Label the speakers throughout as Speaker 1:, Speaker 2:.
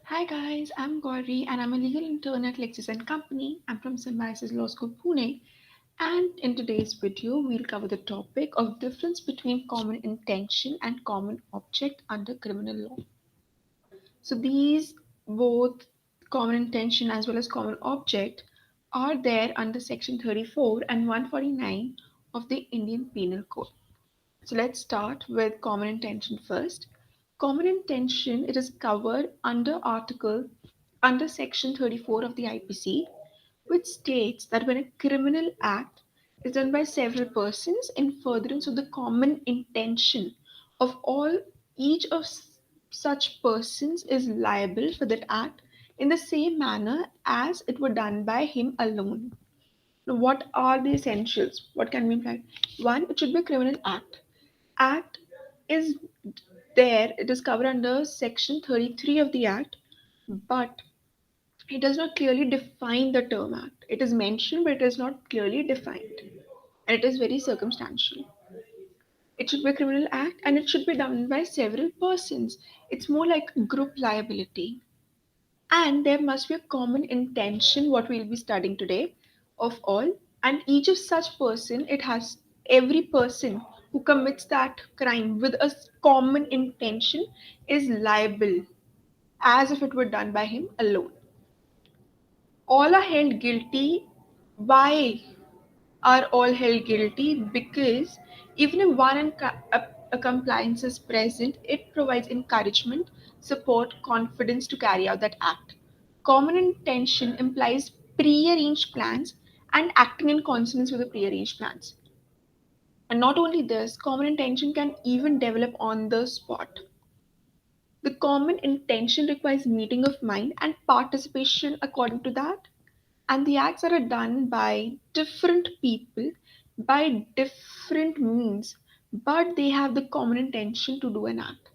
Speaker 1: Hi guys, I'm GAURI and I'm a legal intern at LEXIS and Company. I'm from Symbiosis Law School, Pune. And in today's video, we'll cover the topic of difference between common intention and common object under criminal law. So these both common intention as well as common object are there under section 34 and 149 of the Indian Penal Code. So let's start with common intention first. Common intention, it is covered under section 34 of the IPC, which states that when a criminal act is done by several persons in furtherance of the common intention of all, each of such persons is liable for that act in the same manner as it were done by him alone. Now, what are the essentials? What can be implied? One, it should be a criminal act. Act is there, it is covered under section 33 of the act, but it does not clearly define the term act. It is mentioned, but it is not clearly defined, and it is very circumstantial. It should be a criminal act and it should be done by several persons. It's more like group liability. And there must be a common intention, what we'll be studying today, of all. And each of such person, it has every person who commits that crime with a common intention is liable as if it were done by him alone. All are held guilty. Why are all held guilty? Because even if a compliance is present, it provides encouragement, support, confidence to carry out that act. Common intention implies prearranged plans and acting in consonance with the prearranged plans. And not only this, common intention can even develop on the spot. The common intention requires meeting of mind and participation according to that, and the acts are done by different people by different means, but they have the common intention to do an act.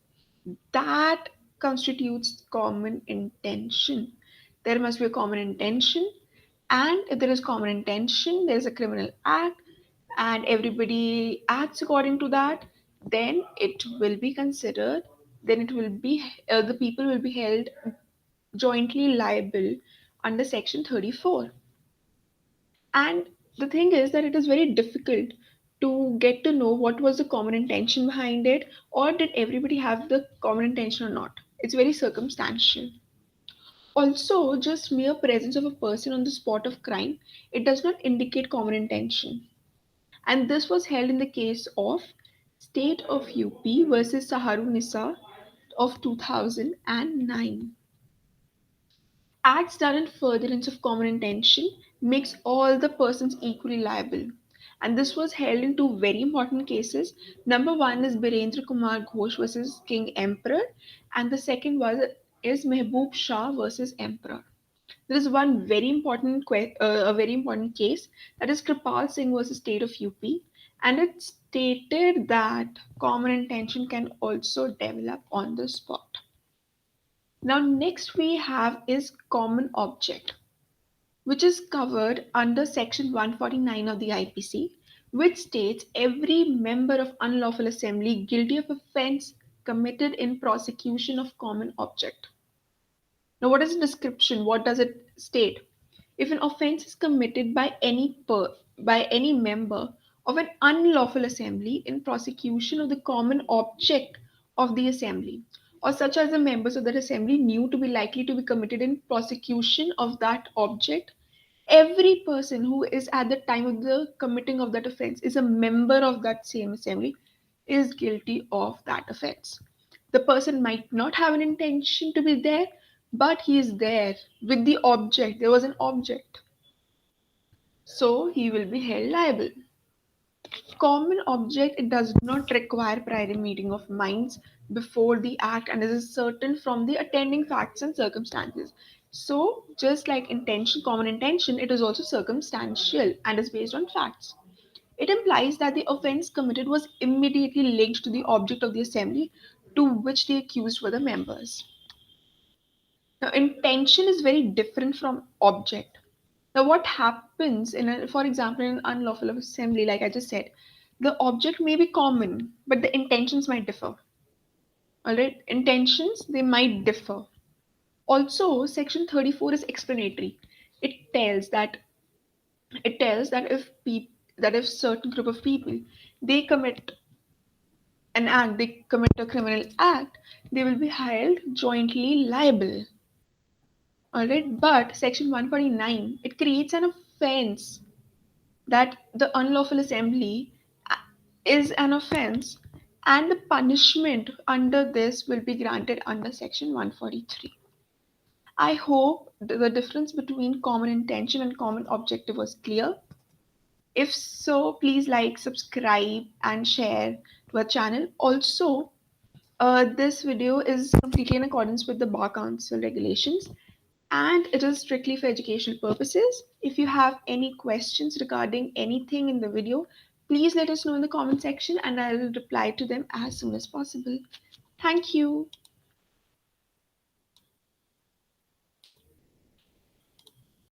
Speaker 1: That constitutes common intention. There must be a common intention, and if there is common intention, there is a criminal act, and everybody acts according to that, then it will be considered, then it will be, the people will be held jointly liable under section 34. And the thing is that it is very difficult to get to know what was the common intention behind it, or did everybody have the common intention or not. It's very circumstantial. Also, just mere presence of a person on the spot of crime, it does not indicate common intention. And this was held in the case of State of UP versus Saharu Nisa of 2009. Acts done in furtherance of common intention makes all the persons equally liable. And this was held in two very important cases. Number one is Birendra Kumar Ghosh versus King Emperor, and the second was is Mehboob Shah versus Emperor. There is one very important a very important case, that is Kripal Singh versus State of UP, and it stated that common intention can also develop on the spot. Now, next we have is common object, which is covered under section 149 of the IPC, which states every member of unlawful assembly guilty of offense committed in prosecution of common object. Now, what is the description? What does it state? If an offense is committed by any member of an unlawful assembly in prosecution of the common object of the assembly, or such as the members of that assembly knew to be likely to be committed in prosecution of that object, every person who is at the time of the committing of that offense is a member of that same assembly is guilty of that offense. The person might not have an intention to be there, but he is there with the object. There was an object, so he will be held liable. Common object, it does not require prior meeting of minds before the act and is certain from the attending facts and circumstances. So just like intention, common intention, it is also circumstantial and is based on facts. It implies that the offense committed was immediately linked to the object of the assembly to which the accused were the members. Now, intention is very different from object. Now, what happens for example, in an unlawful assembly, like I just said, the object may be common, but the intentions might differ. All right, intentions they might differ. Also, section 34 is explanatory. It tells that it tells that if certain group of people they commit they commit a criminal act, they will be held jointly liable. Alright, but section 149 it creates an offense that the unlawful assembly is an offense, and the punishment under this will be granted under section 143. I hope the difference between common intention and common objective was clear. If so, please like, subscribe, and share to our channel. Also, this video is completely in accordance with the Bar Council regulations and it is strictly for educational purposes. If you have any questions regarding anything in the video, please let us know in the comment section and I will reply to them as soon as possible. Thank you.